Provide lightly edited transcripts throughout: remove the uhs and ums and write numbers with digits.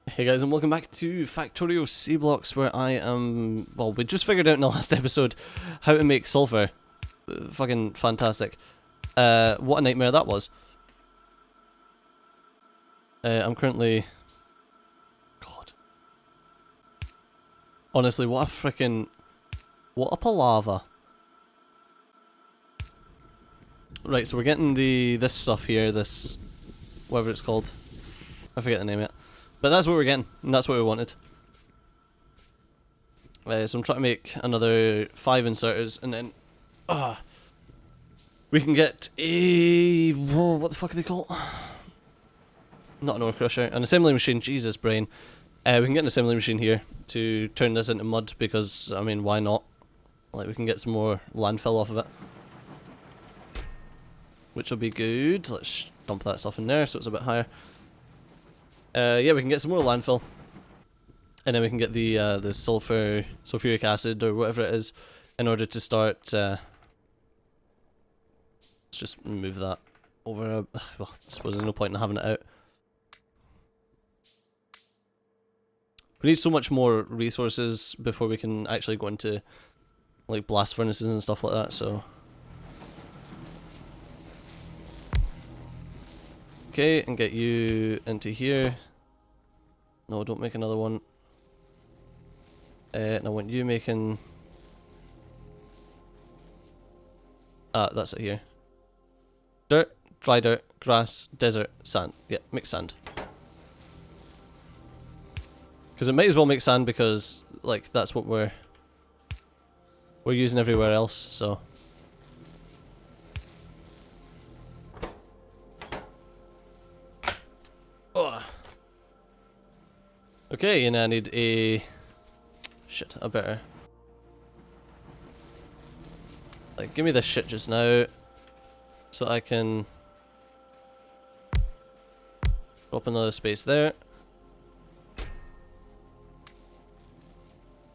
Hey guys, and welcome back to Factorio Sea Blocks, where I am, well, we just figured out in the last episode how to make sulfur. Fucking fantastic. What a nightmare that was. I'm currently... God. Honestly, what a freaking... What a palaver. Right, so we're getting this stuff here, this... whatever it's called. I forget the name yet. But that's what we're getting, and that's what we wanted. So I'm trying to make another 5 inserters, and then we can get a... what the fuck are they called? Not an ore crusher, an assembly machine, Jesus brain. We can get an assembly machine here to turn this into mud, because, I mean, why not? Like, we can get some more landfill off of it. Which will be good. Let's dump that stuff in there so it's a bit higher. Yeah, we can get some more landfill, and then we can get the sulfuric acid or whatever it is, in order to start. Let's just move that over. Well, I suppose there's no point in having it out. We need so much more resources before we can actually go into like blast furnaces and stuff like that. So. Okay, and get you into here. No, don't make another one. And I want you making... that's it here. Dirt, dry dirt, grass, desert, sand. Yeah, make sand. Because it might as well make sand because, like, that's what we're using everywhere else, so... Okay, and I need a... Shit, I better... Like, give me this shit just now, so I can... drop another space there.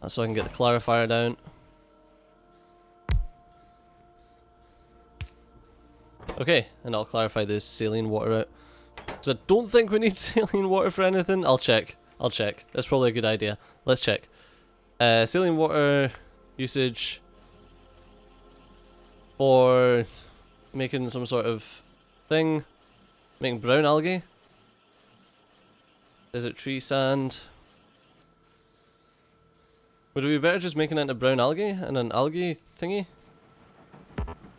So I can get the clarifier down. Okay, and I'll clarify this saline water out. Because I don't think we need saline water for anything. I'll check. I'll check. That's probably a good idea. Let's check. Saline water usage for making some sort of thing. Making brown algae. Desert tree sand. Would it be better just making it into brown algae and an algae thingy?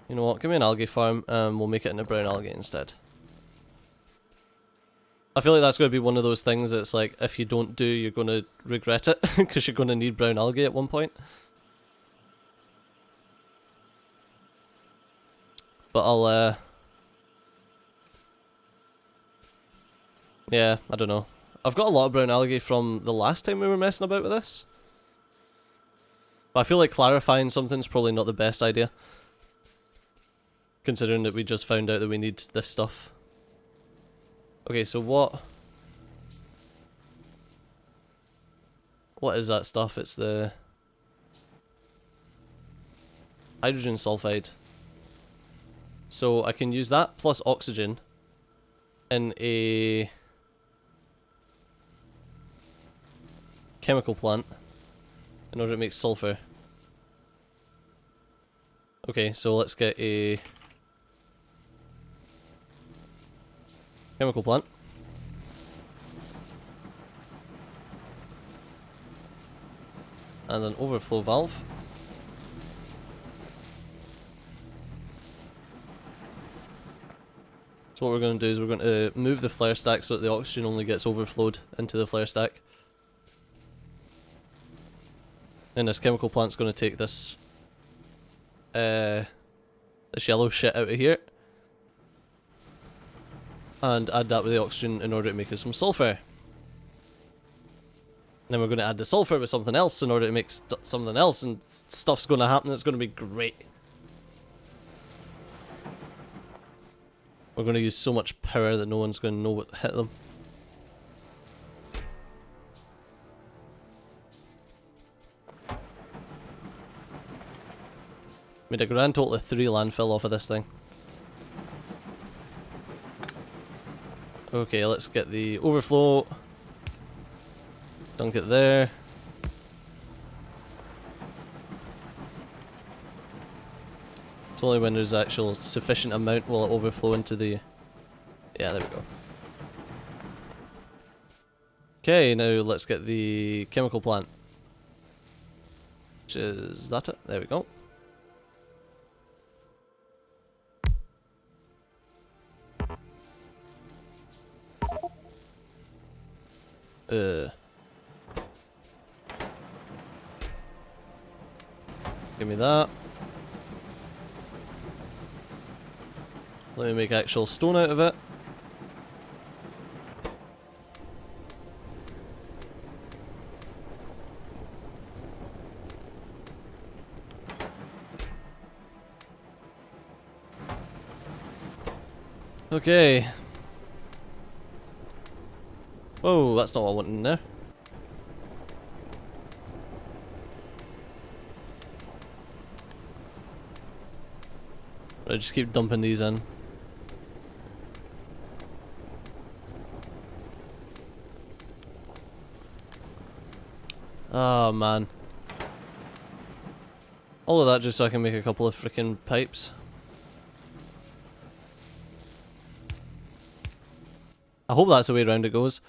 You know what? Give me an algae farm and we'll make it into brown algae instead. I feel like that's going to be one of those things that's like, if you don't do, you're going to regret it, because you're going to need brown algae at one point. But I'll, yeah, I don't know. I've got a lot of brown algae from the last time we were messing about with this. But I feel like clarifying something's probably not the best idea. Considering that we just found out that we need this stuff. Okay, so what is that stuff? It's the hydrogen sulfide. So I can use that plus oxygen in a chemical plant in order to make sulfur. Okay, so let's get a chemical plant. And an overflow valve. So what we're going to do is we're going to move the flare stack so that the oxygen only gets overflowed into the flare stack. And this chemical plant's going to take this yellow shit out of here. And add that with the oxygen in order to make us some sulfur. And then we're going to add the sulfur with something else in order to make something else, and stuff's going to happen. It's going to be great. We're going to use so much power that no one's going to know what hit them. Made a grand total of 3 landfill off of this thing. Okay, let's get the overflow Dunk it there. It's only when there's actual sufficient amount will it overflow into the... Yeah, there we go. Okay, now let's get the chemical plant. Which is that it? There we go. Give me that. Let me make actual stone out of it. Okay. Whoa, that's not what I wanted in there. I just keep dumping these in. Oh man. All of that just so I can make a couple of freaking pipes. I hope that's the way around it goes.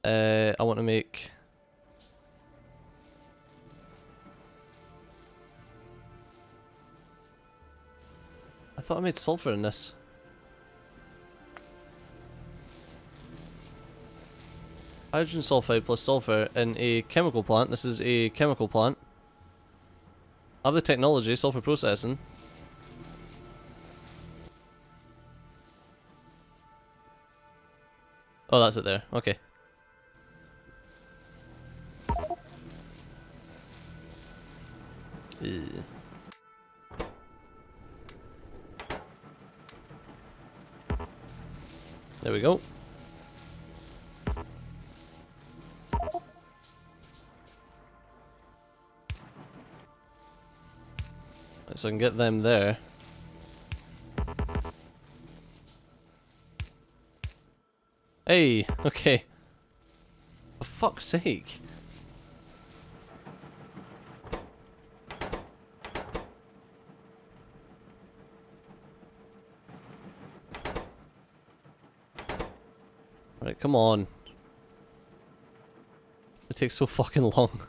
I want to make... I thought I made sulfur in this. Hydrogen sulfide plus sulfur in a chemical plant. This is a chemical plant. I have the technology, sulfur processing. Oh, that's it there. Okay. There we go. So I can get them there. Hey, okay. For fuck's sake. Right, come on. It takes so fucking long.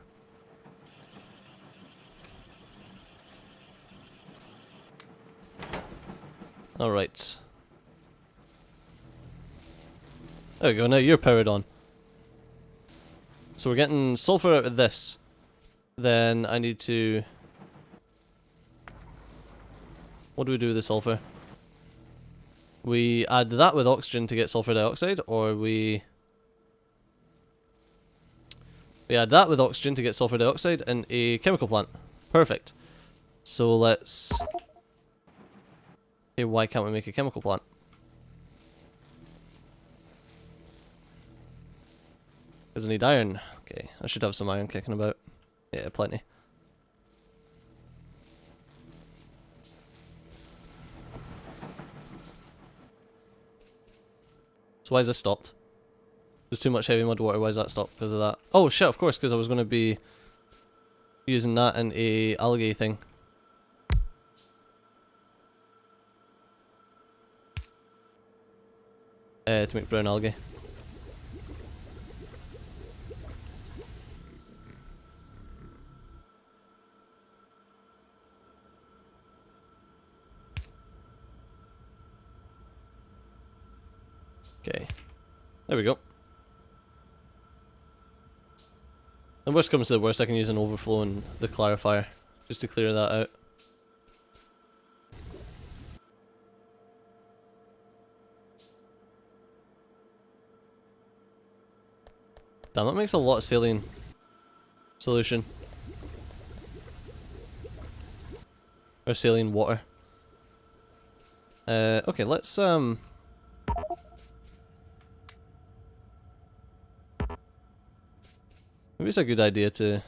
Alright. There we go, now you're powered on. So we're getting sulfur out of this. Then I need to... What do we do with the sulfur? We add that with oxygen to get sulfur dioxide, or we add that with oxygen to get sulfur dioxide in a chemical plant. Perfect. So let's... Hey, why can't we make a chemical plant? Because I need iron. Okay, I should have some iron kicking about. Yeah, plenty. So why is this stopped? There's too much heavy mud water, why is that stopped? Because of that. Oh shit, of course, because I was going to be using that in a algae thing. To make brown algae. Okay, there we go. And worst comes to the worst, I can use an overflow in the clarifier just to clear that out. Damn, that makes a lot of saline solution. Or saline water. Okay, let's maybe it's a good idea to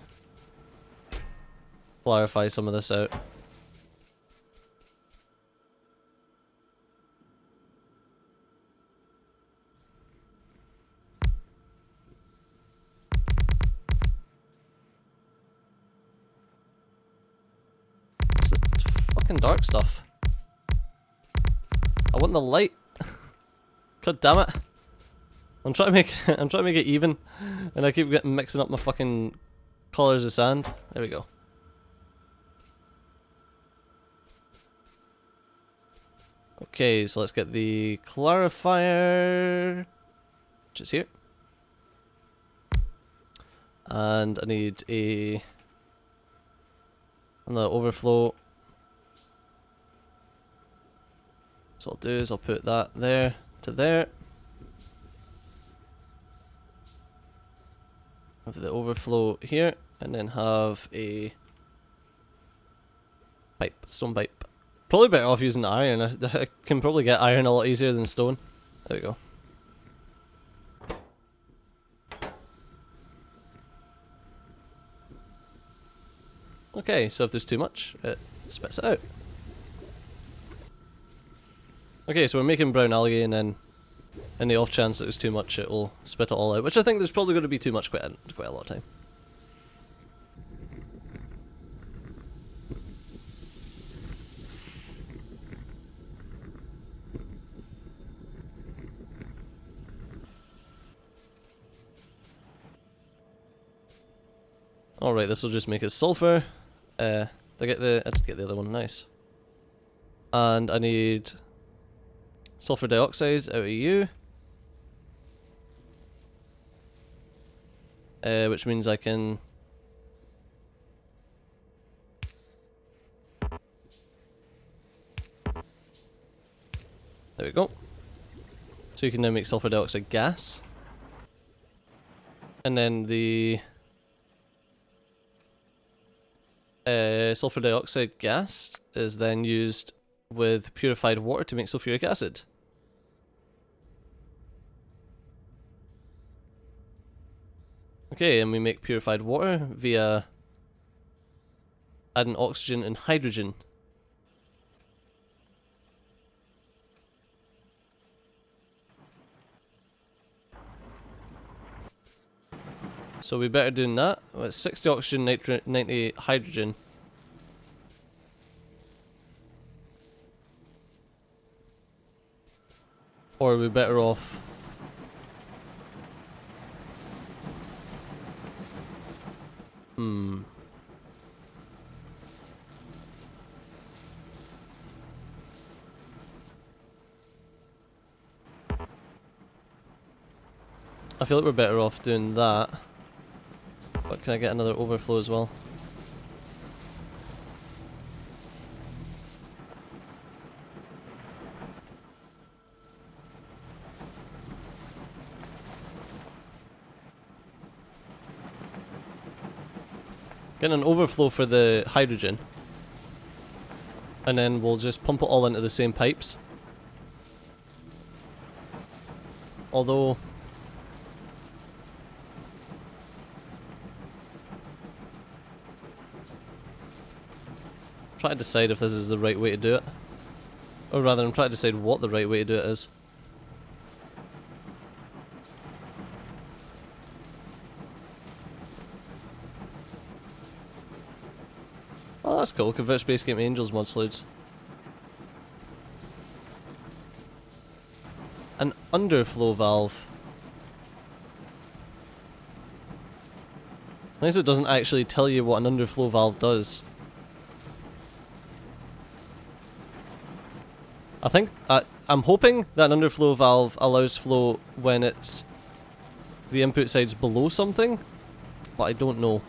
clarify some of this out. fucking dark stuff. I want the light. God damn it. I'm trying to make I'm trying to make it even, and I keep mixing up my fucking colours of sand. There we go. Okay, so let's get the clarifier, which is here. And I need another overflow. So what I'll do is I'll put that there to there. Have the overflow here, and then have a pipe, stone pipe. Probably better off using iron. I can probably get iron a lot easier than stone. There we go. Okay, so if there's too much, it spits it out. Okay, so we're making brown algae, and then in the off chance that there's too much, it will spit it all out, which I think there's probably going to be too much quite a lot of time. Alright, this will just make it sulfur. I did get the other one, nice. And I need sulfur dioxide out of you. Which means I can... There we go. So you can now make sulfur dioxide gas. And then the... sulfur dioxide gas is then used with purified water to make sulfuric acid. Okay, and we make purified water via adding oxygen and hydrogen. So we better doing that. Well, it's 60 oxygen, 90 hydrogen. Or are we better off... I feel like we're better off doing that. But can I get another overflow as well? Get an overflow for the hydrogen. And then we'll just pump it all into the same pipes. Although... try to decide if this is the right way to do it. Or rather, I'm trying to decide what the right way to do it is. Oh, that's cool. Convert Space Game Angels mods fluids. An underflow valve. At least it doesn't actually tell you what an underflow valve does. I think, I'm hoping that an underflow valve allows flow when it's the input side's below something, but I don't know.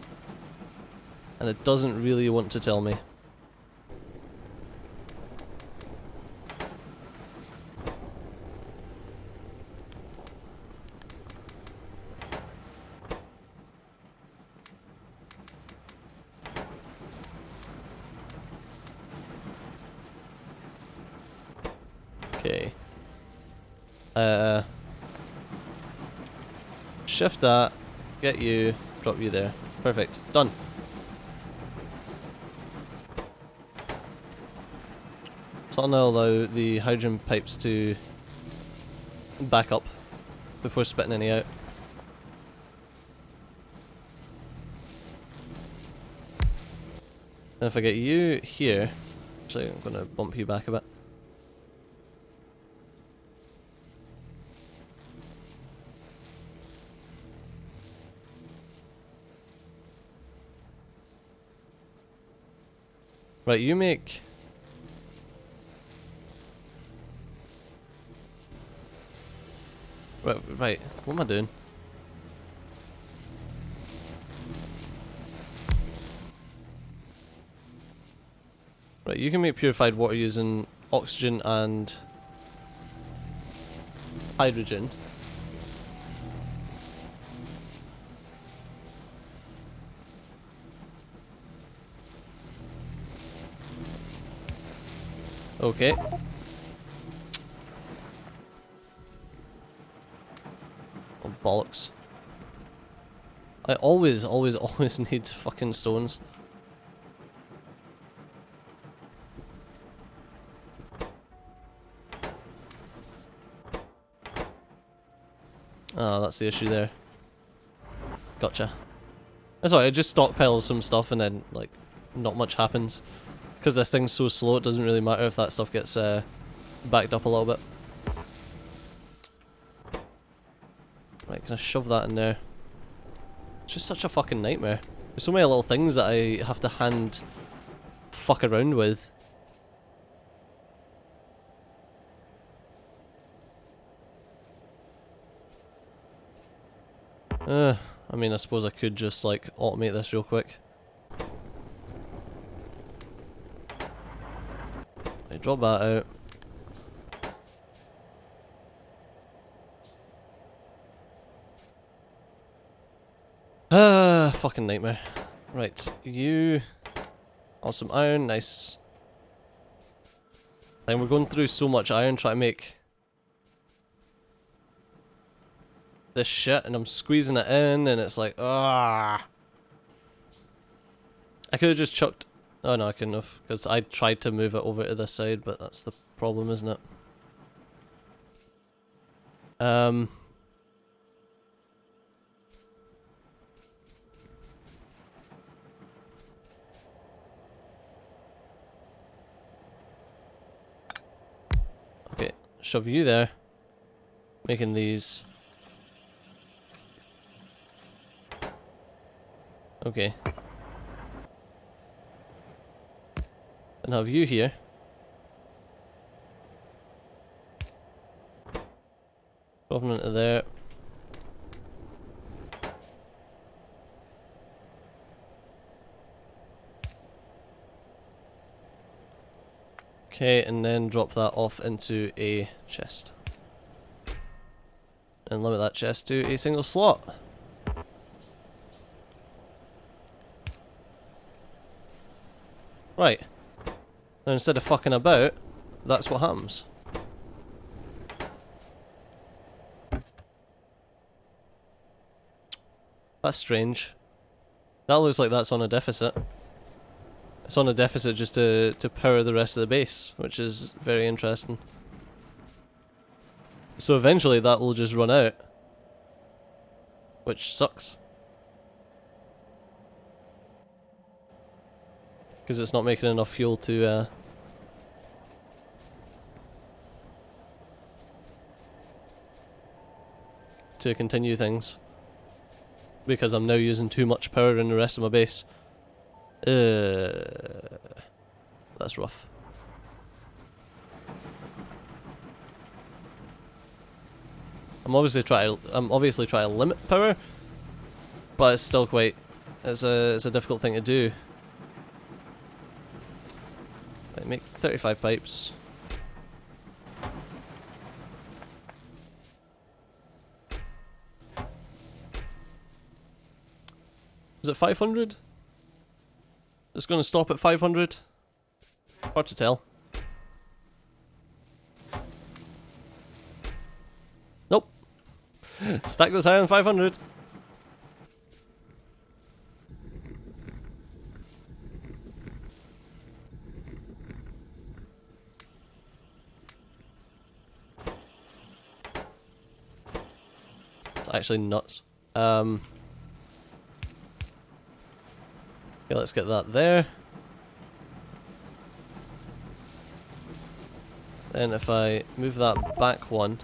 And it doesn't really want to tell me. Okay. Shift that, get you, drop you there. Perfect. Done. So I'll now allow the hydrogen pipes to back up before spitting any out. And if I get you here, Actually, I'm gonna bump you back a bit. Right, you make... Right, what am I doing? Right, you can make purified water using oxygen and hydrogen. Okay. Oh, bollocks. I always need fucking stones. Ah, that's the issue there. Gotcha. That's alright, I just stockpile some stuff and then, like, not much happens. Because this thing's so slow, it doesn't really matter if that stuff gets backed up a little bit. Right, can I shove that in there? It's just such a fucking nightmare. There's so many little things that I have to hand fuck around with. I mean, I suppose I could just, like, automate this real quick. Right, drop that out. Fucking nightmare. Right, you... Awesome iron, nice. And we're going through so much iron trying to make this shit, and I'm squeezing it in, and it's like, ah. I could have just chucked... Oh no, I couldn't have, because I tried to move it over to this side, but that's the problem, isn't it? Okay, shove you there. Making these. Okay. And have you here. Drop them into there. Okay, and then drop that off into a chest. And limit that chest to a single slot. Right. Now instead of fucking about, that's what happens. That's strange. That looks like that's on a deficit. It's on a deficit just to power the rest of the base, which is very interesting. So eventually that will just run out. Which sucks. Because it's not making enough fuel to continue things. Because I'm now using too much power in the rest of my base. That's rough. I'm obviously trying to limit power, but it's still quite it's a difficult thing to do. Right, make 35 pipes. Is it 500? It's going to stop at 500? Hard to tell. Nope. Stack goes higher than 500. It's actually nuts. Okay, let's get that there. Then if I move that back one...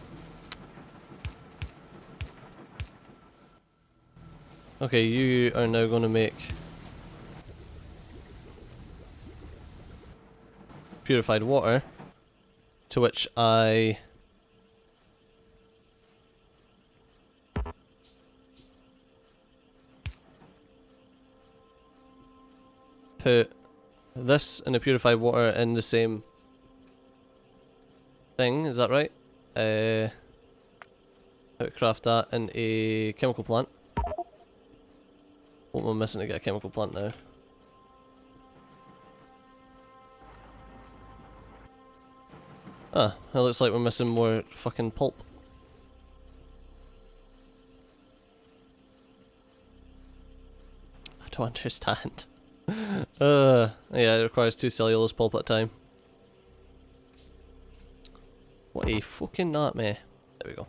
Okay, you are now going to make purified water, to which I put this and the purified water in the same thing, is that right? How to craft that in a chemical plant. What am I missing to get a chemical plant now? Ah, it looks like we're missing more fucking pulp. I don't understand. Yeah, it requires 2 cellulose pulp at a time. What a fucking nightmare. There we go.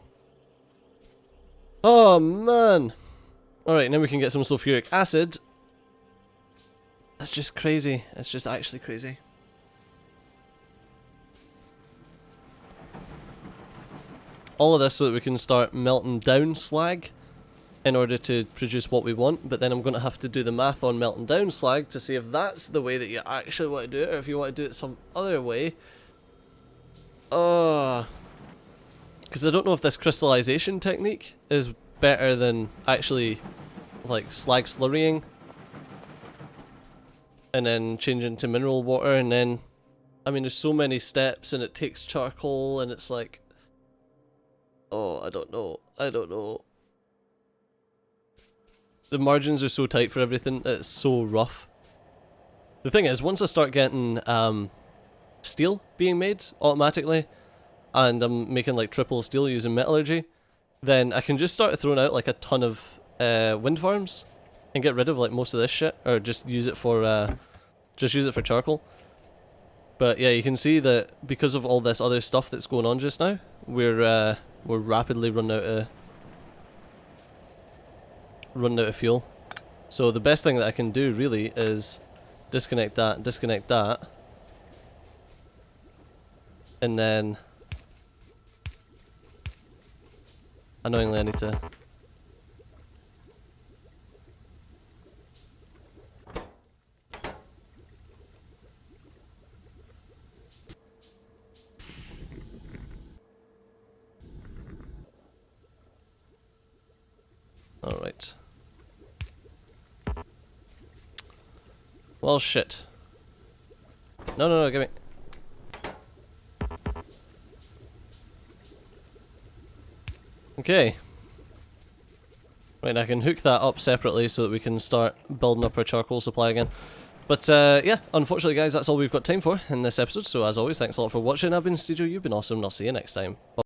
Oh man! Alright, now we can get some sulfuric acid. That's just crazy. It's just actually crazy. All of this so that we can start melting down slag in order to produce what we want, but then I'm going to have to do the math on melting down slag to see if that's the way that you actually want to do it, or if you want to do it some other way. Because I don't know if this crystallization technique is better than actually like slag slurrying and then changing to mineral water, and then I mean there's so many steps and it takes charcoal and it's like, oh, I don't know. The margins are so tight for everything, it's so rough. The thing is, once I start getting steel being made automatically, and I'm making like triple steel using metallurgy, then I can just start throwing out like a ton of wind farms and get rid of like most of this shit, or just use it for charcoal. But yeah, you can see that because of all this other stuff that's going on just now, we're rapidly running out of fuel. So the best thing that I can do really is disconnect that, and then annoyingly I need to alright. Well, shit. No, give me. Okay. Right, I can hook that up separately so that we can start building up our charcoal supply again. But yeah, unfortunately guys, that's all we've got time for in this episode, so as always, thanks a lot for watching. I've been Studio, you've been awesome, and I'll see you next time. Bye.